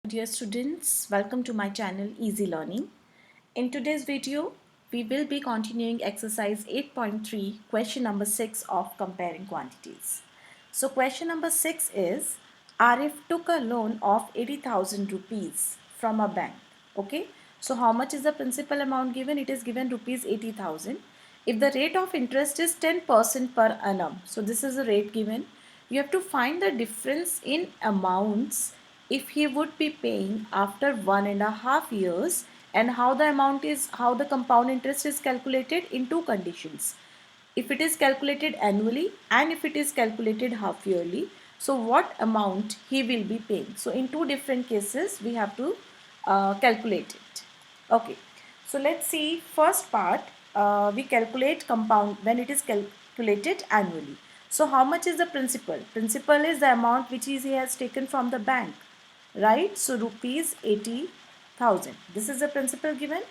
Dear students, welcome to my channel Easy Learning. In today's video, we will be continuing exercise 8.3, question number 6 of comparing quantities. So question number 6 is, Arif took a loan of 80,000 rupees from a bank. Okay, so how much is the principal amount given? It is given rupees 80,000. If the rate of interest is 10% per annum, so this is the rate given. You have to find the difference in amounts if he would be paying after 1.5 years, and how the compound interest is calculated in two conditions. If it is calculated annually and if it is calculated half yearly, so what amount he will be paying. So in two different cases we have to calculate it. Okay, so let's see first part. We calculate compound when it is calculated annually. So how much is the principal? Principal is the amount which he has taken from the bank, right? So rupees 80,000. This is the principal given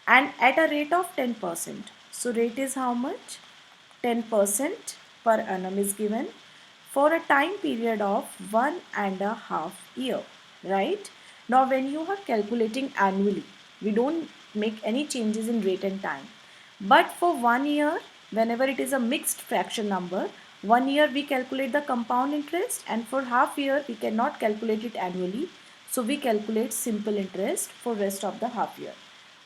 and at a rate of 10%. So rate is how much? 10% per annum is given for a time period of 1.5 year, right? Now when you are calculating annually, we don't make any changes in rate and time. But for 1 year, whenever it is a mixed fraction number, 1 year we calculate the compound interest, and for half year we cannot calculate it annually. So we calculate simple interest for rest of the half year.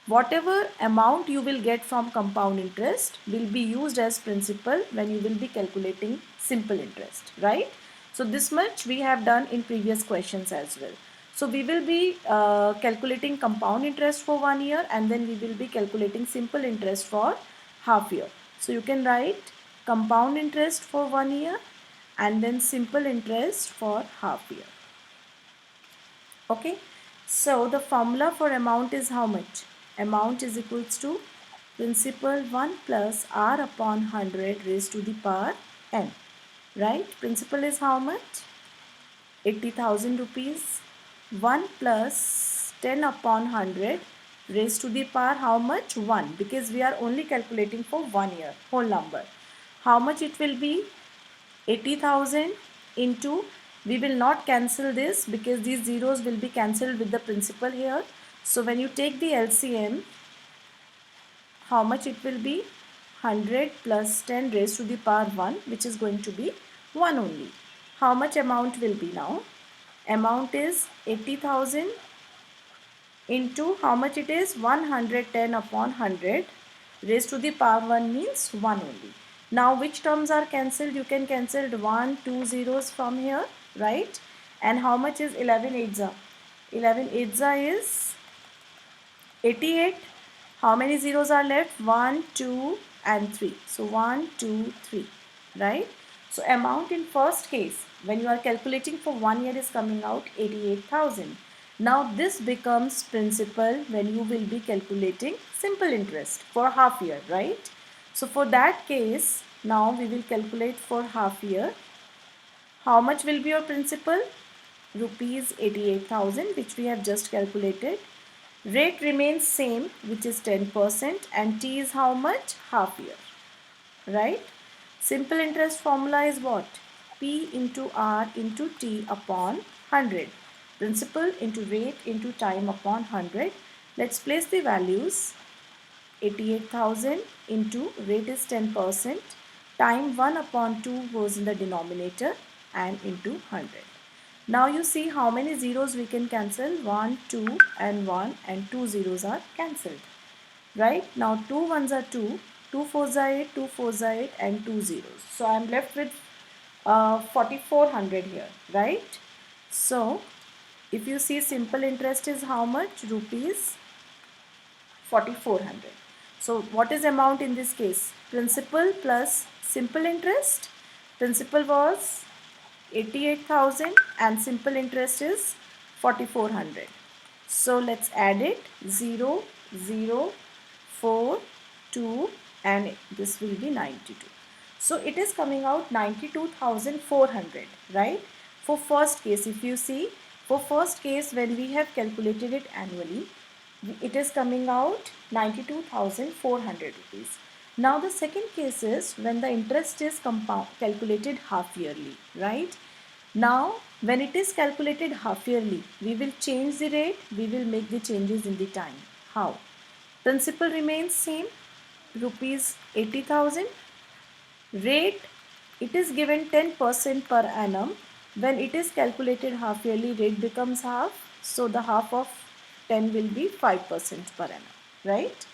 Whatever amount you will get from compound interest will be used as principal when you will be calculating simple interest, right? So this much we have done in previous questions as well. So we will be calculating compound interest for 1 year, and then we will be calculating simple interest for half year. So you can write compound interest for 1 year and then simple interest for half year. Okay, so the formula for amount is how much? Amount is equals to principal 1 plus r upon 100 raised to the power n, right? Principal is how much? 80,000 rupees. 1 plus 10 upon 100 raised to the power how much? 1, because we are only calculating for 1 year, whole number. How much it will be? 80,000 into, we will not cancel this because these zeros will be cancelled with the principal here. So when you take the LCM, how much it will be? 100 plus 10 raised to the power 1, which is going to be 1 only. How much amount will be now? Amount is 80,000 into how much it is? 110 upon 100 raised to the power 1 means 1 only. Now which terms are cancelled? You can cancel 1, 2 zeros from here, right? And how much is 11 8za? 11 8za is 88. How many zeros are left? 1, 2 and 3. So 1, 2, 3, right? So amount in first case when you are calculating for 1 year is coming out 88,000. Now this becomes principal when you will be calculating simple interest for half year, right? So for that case, now we will calculate for half year. How much will be your principal? Rupees 88,000, which we have just calculated. Rate remains same, which is 10%, and T is how much? Half year, right? Simple interest formula is what? P into R into T upon 100. Principal into rate into time upon 100. Let's place the values. 88,000 into rate is 10%. Time 1 upon 2 goes in the denominator and into 100. Now you see how many zeros we can cancel. 1, 2 and 1, and 2 zeros are cancelled. Right? Now 2 ones are 2, 2 fours are 8, 2 fours are 8 and 2 zeros. So I am left with 4400 here. Right? So if you see simple interest is how much? Rupees 4400. So what is amount in this case? Principal plus simple interest. Principal was 88,000 and simple interest is 4400. So let's add it. 0, 0, 4, 2 and this will be 92. So it is coming out 92,400, right? For first case, if you see, for first case when we have calculated it annually, it is coming out 92,400 rupees. Now the second case is when the interest is calculated half yearly, right? Now when it is calculated half yearly, we will change the rate, we will make the changes in the time. How? Principal remains same, rupees 80,000. Rate, it is given 10% per annum. When it is calculated half yearly, rate becomes half. So the half of 10 will be 5% per annum, right?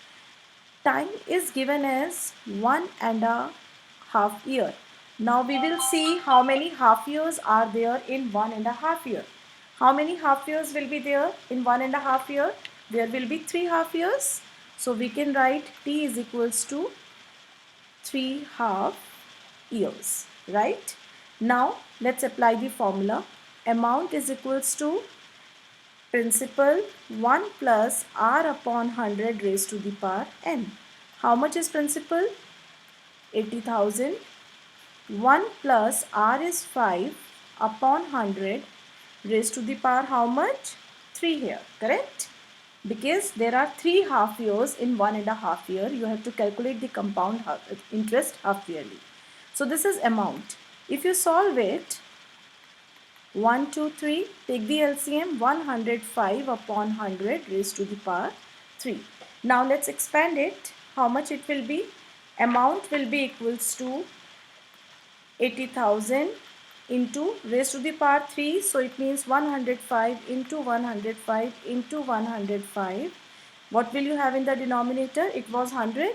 Time is given as 1.5 year. Now we will see how many half years are there in 1.5 year. How many half years will be there in 1.5 year? There will be 3 half years. So we can write T is equals to 3 half years, right? Now let's apply the formula. Amount is equals to principal 1 plus r upon 100 raised to the power n. How much is principal? 80,000. 1 plus r is 5 upon 100 raised to the power how much? 3 here, correct? Because there are 3 half years in 1.5 year, you have to calculate the compound interest half yearly. So this is amount. If you solve it, 1, 2, 3, take the LCM, 105 upon 100 raised to the power 3. Now let's expand it. How much it will be? Amount will be equals to 80,000 into raised to the power 3. So it means 105 into 105 into 105. What will you have in the denominator? It was 100.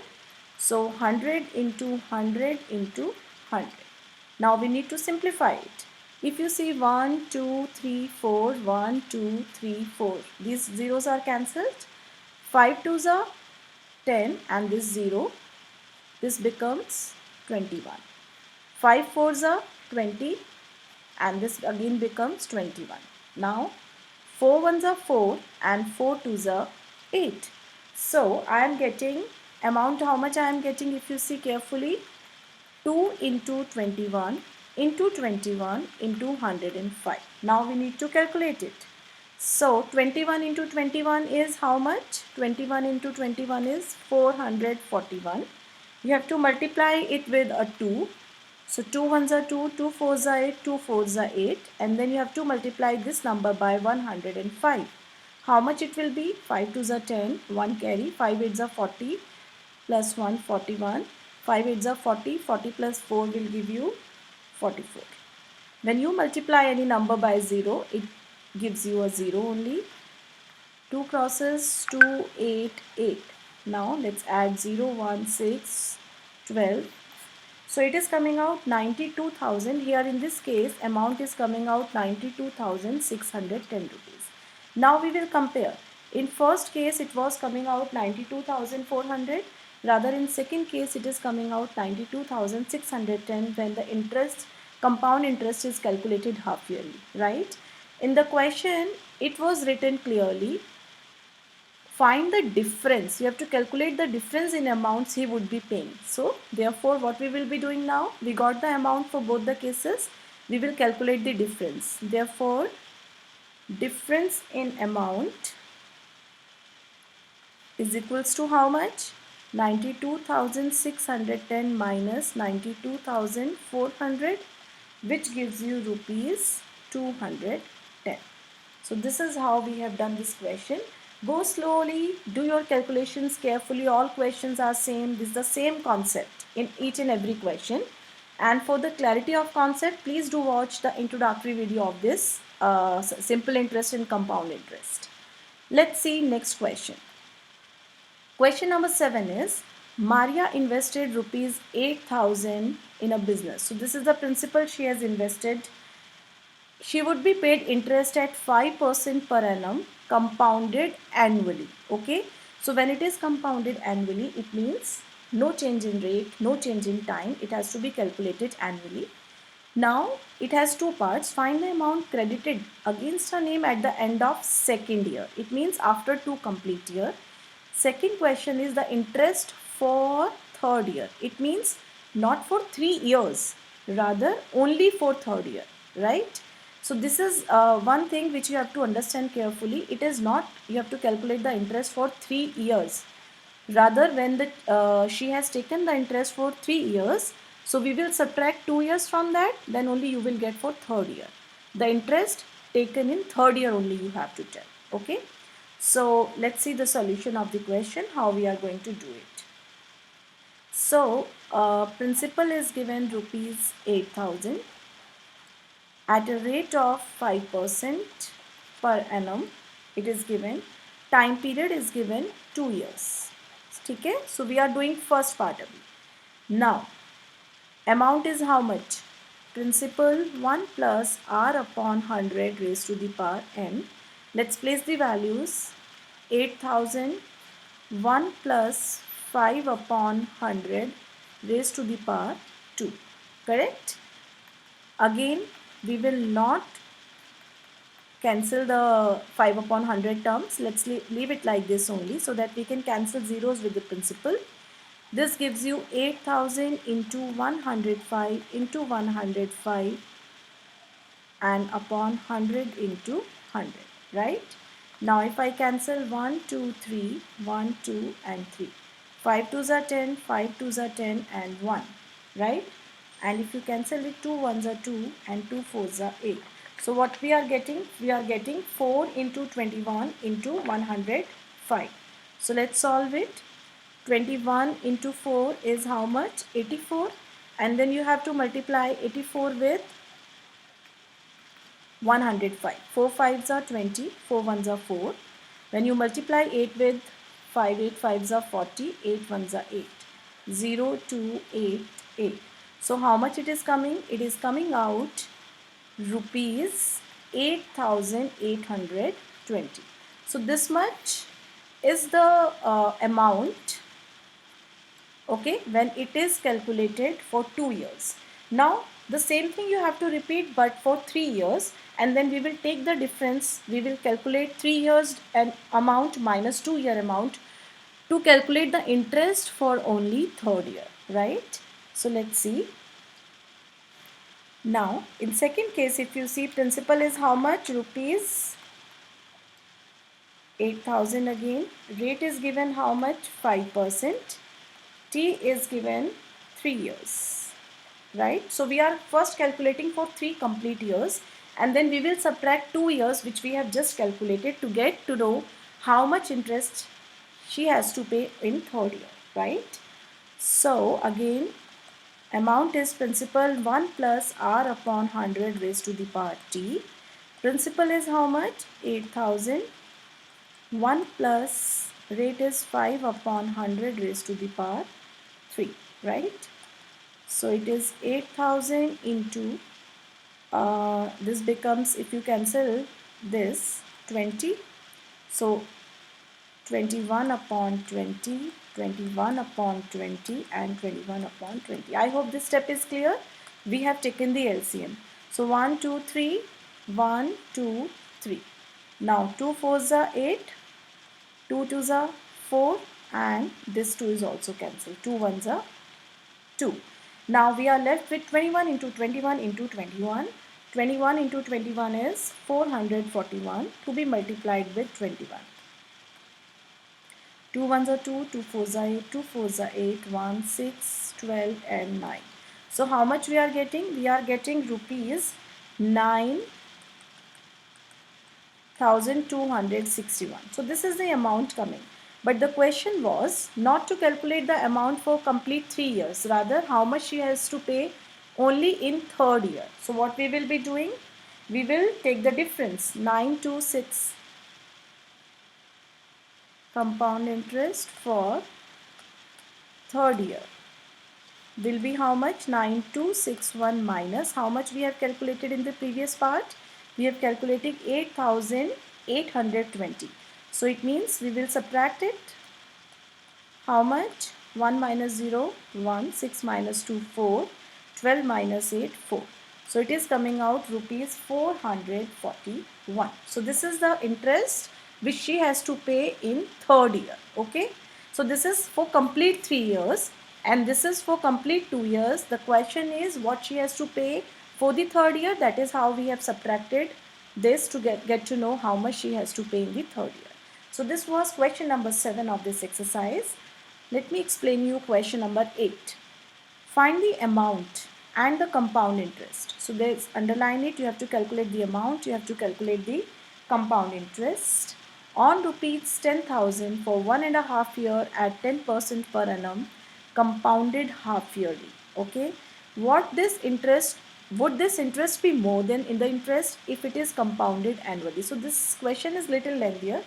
So 100 into 100 into 100. Now we need to simplify it. If you see 1, 2, 3, 4, 1, 2, 3, 4, these zeros are cancelled. 5 twos are 10 and this 0, this becomes 21. 5 fours are 20 and this again becomes 21. Now 4 ones are 4 and 4 twos are 8. So I am getting amount, how much I am getting if you see carefully, 2 into 21 into 21 into 105. Now we need to calculate it. So 21 into 21 is how much? 21 into 21 is 441. You have to multiply it with a 2. So 2 ones are 2, 2 fours are 8, 2 fours are 8, and then you have to multiply this number by 105. How much it will be? 5 twos are 10, 1 carry, 5 eights are 40, plus 1 41. 5 eights are 40, 40 plus 4 will give you 44. When you multiply any number by 0, it gives you a 0 only. 2 crosses 2, 8, 8. Now let's add 0, 1, 6, 12. So it is coming out 92,000. Here in this case, amount is coming out 92,610 rupees. Now we will compare. In first case, it was coming out 92,400. Rather in second case, it is coming out 92,610 when the interest, compound interest is calculated half yearly, right? In the question, it was written clearly, find the difference. You have to calculate the difference in amounts he would be paying. So therefore what we will be doing now, we got the amount for both the cases, we will calculate the difference. Therefore difference in amount is equals to how much? 92,610 minus 92,400, which gives you rupees 210. So this is how we have done this question. Go slowly, do your calculations carefully. All questions are same. This is the same concept in each and every question. And for the clarity of concept, please do watch the introductory video of this simple interest and compound interest. Let's see next question. Question number 7 is, Maria invested rupees 8,000 in a business. So this is the principal she has invested. She would be paid interest at 5% per annum compounded annually. Okay. So when it is compounded annually, it means no change in rate, no change in time. It has to be calculated annually. Now it has two parts. Find the amount credited against her name at the end of second year. It means after 2 complete year. Second question is the interest for third year. It means not for 3 years, rather only for third year, right? So this is one thing which you have to understand carefully. It is not, you have to calculate the interest for 3 years. Rather when the she has taken the interest for 3 years, so we will subtract 2 years from that, then only you will get for third year. The interest taken in third year only you have to tell. Okay. So let's see the solution of the question, how we are going to do it. So principal is given rupees 8,000 at a rate of 5% per annum. It is given. Time period is given 2 years. Okay. So we are doing first part of it. Now amount is how much? Principal 1 plus r upon 100 raised to the power n. Let's place the values. 8,000 1 plus 5 upon 100 raised to the power 2. Correct? Again, we will not cancel the 5 upon 100 terms. Let's leave it like this only so that we can cancel zeros with the principal. This gives you 8,000 into 105 into 105 and upon 100 into 100, right? Now if I cancel 1, 2, 3, 1, 2 and 3. 5 2s are 10, 5 2s are 10 and 1, right? And if you cancel it, 2 1s are 2 and 2 4s are 8. So what we are getting? We are getting 4 into 21 into 105. So let's solve it. 21 into 4 is how much? 84. And then you have to multiply 84 with 105. 4 5s are 20, 4 1s are 4. When you multiply 8 with 5, 8 5s are 40, 8 1s are 8. 0, 2, 8, 8. So how much it is coming? It is coming out rupees 8,820. So this much is the amount, okay, when it is calculated for 2 years. Now the same thing you have to repeat but for 3 years, and then we will take the difference. We will calculate 3 years and amount minus 2 year amount to calculate the interest for only third year, right? So let's see. Now in second case, if you see, principal is how much? Rupees 8,000 again. Rate is given how much? 5%. T is given 3 years, right? So we are first calculating for 3 complete years, and then we will subtract 2 years which we have just calculated to get to know how much interest she has to pay in third year, right? So again, amount is principal 1 plus r upon 100 raised to the power t. Principal is how much? 8,000. 1 plus rate is 5 upon 100 raised to the power 3, right? So it is 8,000 into this becomes, if you cancel this, 20. So 21 upon 20, 21 upon 20 and 21 upon 20. I hope this step is clear. We have taken the LCM. So 1, 2, 3, 1, 2, 3. Now 2 4s are 8, 2 2s are 4 and this 2 is also cancelled. 2 1s are 2. Now we are left with 21 into 21 into 21. 21 into 21 is 441 to be multiplied with 21. 2 1s are 2, 2 4s are 8, 2 4s are 8, 1, 6, 12 and 9. So how much we are getting? We are getting rupees 9,261. So this is the amount coming. But the question was not to calculate the amount for complete 3 years, rather how much she has to pay only in third year. So what we will be doing? We will take the difference, 926 compound interest for third year will be how much? 9261 minus how much we have calculated in the previous part? We have calculated 8,820. So it means we will subtract it. How much? 1 minus 0, 1, 6 minus 2, 4, 12 minus 8, 4. So it is coming out rupees 441. So this is the interest which she has to pay in third year. Okay. So this is for complete 3 years and this is for complete 2 years. The question is what she has to pay for the third year. That is how we have subtracted this to get to know how much she has to pay in the third year. So this was question number 7 of this exercise. Let me explain you question number 8. Find the amount and the compound interest. So there's underline it, you have to calculate the amount, you have to calculate the compound interest on rupees 10,000 for 1.5 year at 10% per annum, compounded half yearly. Okay, what this interest, would this interest be more than in the interest if it is compounded annually? So this question is little lengthier.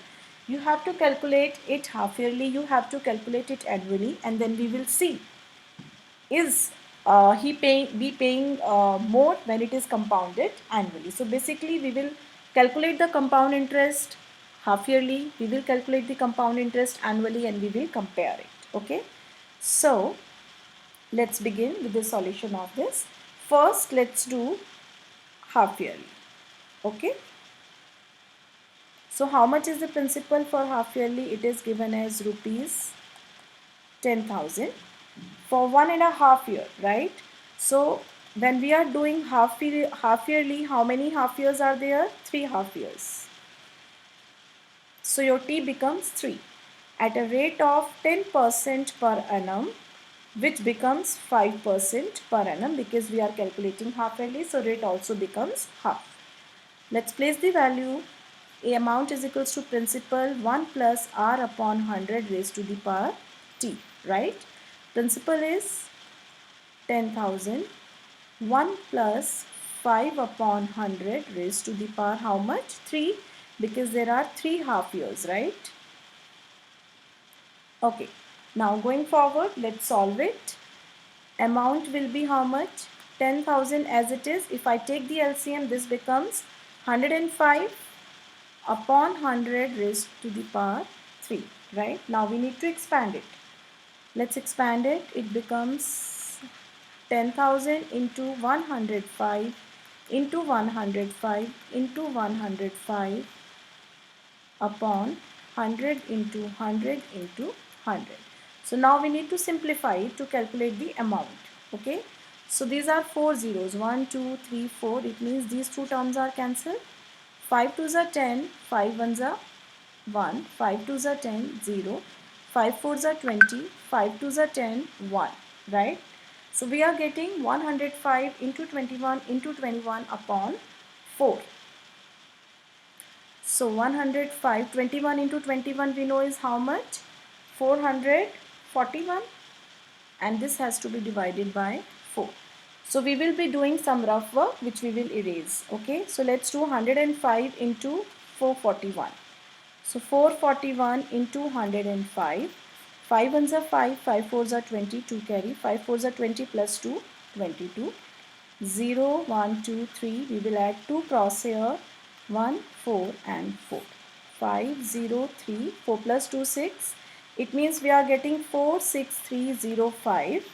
You have to calculate it half yearly, you have to calculate it annually, and then we will see is he be paying more when it is compounded annually. So basically we will calculate the compound interest half yearly, we will calculate the compound interest annually, and we will compare it. Okay, so let's begin with the solution of this. First let's do half yearly. Okay, so how much is the principal for half yearly? It is given as rupees 10,000 for 1.5 year, right? So when we are doing half yearly, how many half years are there? 3 half years. So your T becomes 3 at a rate of 10% per annum, which becomes 5% per annum because we are calculating half yearly. So rate also becomes half. Let's place the value. A amount is equals to principal 1 plus R upon 100 raised to the power T, right? Principal is 10,000. 1 plus 5 upon 100 raised to the power how much? 3, because there are 3 half years, right? Okay, now going forward, let's solve it. Amount will be how much? 10,000 as it is. If I take the LCM, this becomes 105 upon 100 raised to the power 3, right? Now we need to expand it. Let's expand it. It becomes 10,000 into 105 into 105 into 105 upon 100 into 100 into 100. So now we need to simplify it to calculate the amount. Okay. So these are 4 zeros. 1, 2, 3, 4. It means these two terms are cancelled. 5 2s are 10. 5 1s are 1. 5 2s are 10. 0. 5 4s are 20. 5 2s are 10. 1. Right. So we are getting 105 into 21 into 21 upon 4. So 105, 21 into 21 we know is how much? 441, and this has to be divided by 4. So we will be doing some rough work which we will erase. Okay, so let's do 105 into 441. So 441 into 105. 5 ones are 5, 5 fours are 20, 2 carry, 5 fours are 20 plus 2, 22. 0, 1, 2, 3, we will add 2 cross here, 1, 4 and 4. 5, 0, 3, 4 plus 2, 6. It means we are getting 46305,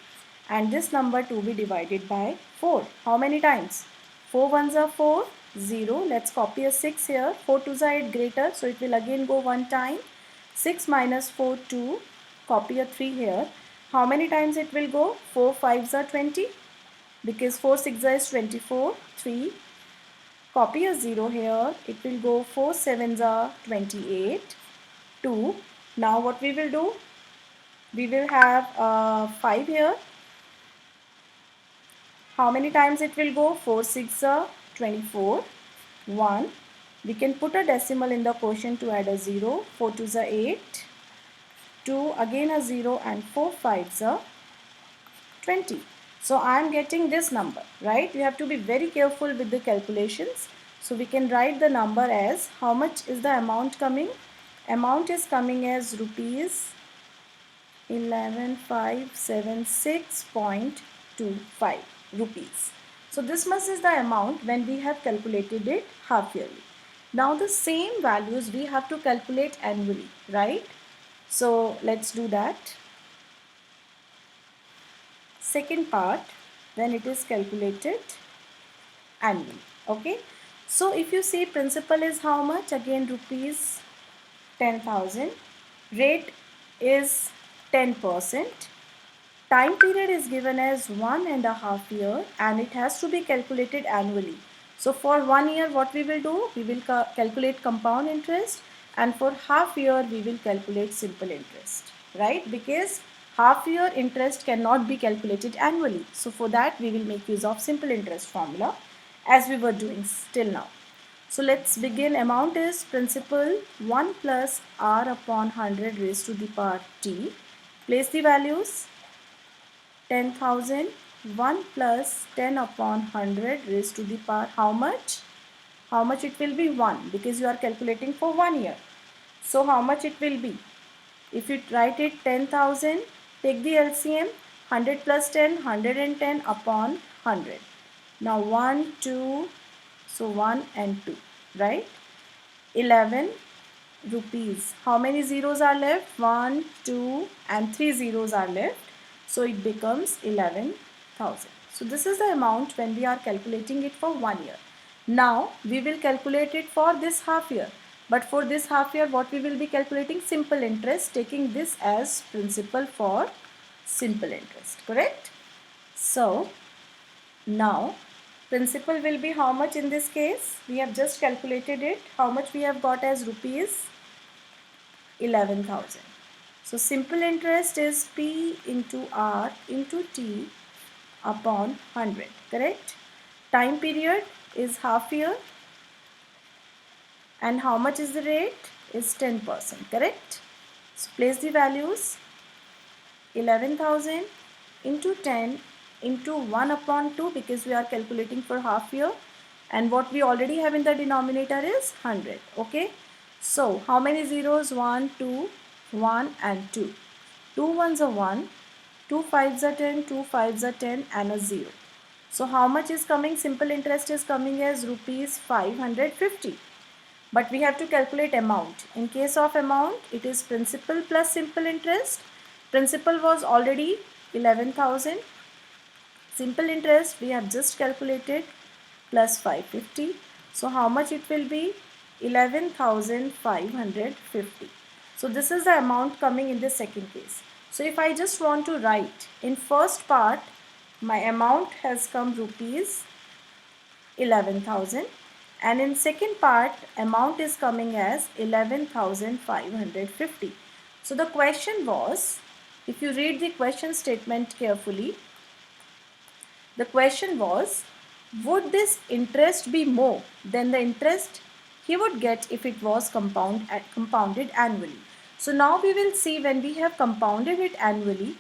and this number to be divided by 4. How many times? 4 ones are 4, 0. Let's copy a 6 here. 4 twos are 8 greater, so it will again go one time. 6 minus 4, 2. Copy a 3 here. How many times it will go? 4 5s are 20. Because 4 6 is 24, 3, copy a 0 here, it will go 4 7s are 28, 2. Now what we will do? We will have 5 here. How many times it will go? 4 6 are 24, 1. We can put a decimal in the quotient to add a 0, 4 2s are 8, 2, again a 0, and 4 5s are 20. So I am getting this number, right? You have to be very careful with the calculations. So we can write the number as, how much is the amount coming? Amount is coming as rupees 11576.25 rupees. So this much is the amount when we have calculated it half yearly. Now the same values we have to calculate annually, right? So let's do that. Second part, when it is calculated annually. Okay, so if you see, principal is how much? Again rupees 10,000. Rate is 10%. Time period is given as 1.5 year, and it has to be calculated annually. So for 1 year what we will do? We will calculate compound interest, and for half year we will calculate simple interest, right? Because half year interest cannot be calculated annually. So for that we will make use of simple interest formula as we were doing till now. So let's begin. Amount is principal 1 plus r upon 100 raised to the power t. Place the values. 10,000, 1 plus 10 upon 100 raised to the power how much? How much it will be? 1, because you are calculating for 1 year. So how much it will be? If you write it 10,000, take the LCM, 100 plus 10, 110 upon 100. Now 1, 2, so 1 and 2, right? 11 rupees. How many zeros are left? 1, 2 and 3 zeros are left. So it becomes 11,000. So this is the amount when we are calculating it for 1 year. Now we will calculate it for this half year. But for this half year, what we will be calculating? Simple interest, taking this as principal for simple interest, correct? So now principal will be how much in this case? We have just calculated it. How much we have got as rupees? 11,000. So simple interest is P into R into T upon 100, correct? Time period is half year. And how much is the rate? Is 10%, correct? So place the values. 11,000 into 10 into 1 upon 2, because we are calculating for half year, and what we already have in the denominator is 100. Okay, so how many zeros? 1, 2, 1 and 2. 2 ones are 1, 2 fives are 10, 2 fives are 10 and a 0. So how much is coming? Simple interest is coming as rupees 550. But we have to calculate amount. In case of amount, it is principal plus simple interest. Principal was already 11,000. Simple interest we have just calculated plus 550. So how much it will be? 11,550. So this is the amount coming in the second case. So if I just want to write in first part, my amount has come rupees 11,000, and in second part amount is coming as 11,550. So the question was, if you read the question statement carefully, the question was, would this interest be more than the interest he would get if it was compounded annually? So now we will see, when we have compounded it annually,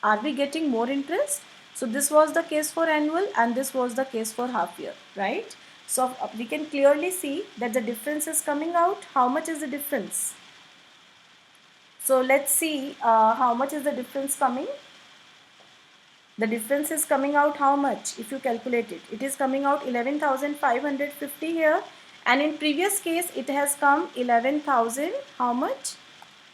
are we getting more interest? So this was the case for annual and this was the case for half year, right? So we can clearly see that the difference is coming out. How much is the difference? So let's see how much is the difference coming. The difference is coming out how much? If you calculate it, it is coming out 11,550 here, and in previous case it has come 11,000. How much?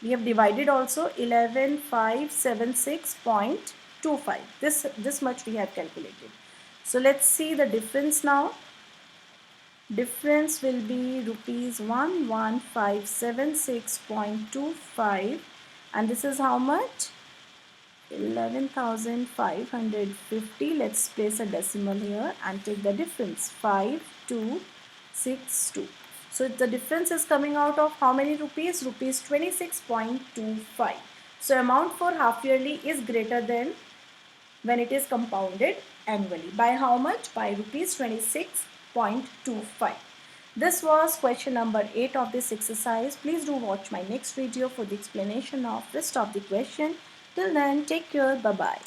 We have divided also 11,576.25. This much we have calculated. So let's see the difference now. Difference will be rupees 11,576.25, and this is how much? 11,550. Let's place a decimal here and take the difference. 5262. So the difference is coming out of how many rupees? Rupees 26.25. So amount for half yearly is greater than when it is compounded annually. By how much? By rupees 26.25. This was question number 8 of this exercise. Please do watch my next video for the explanation of rest of the question. Till then, take care. Bye-bye.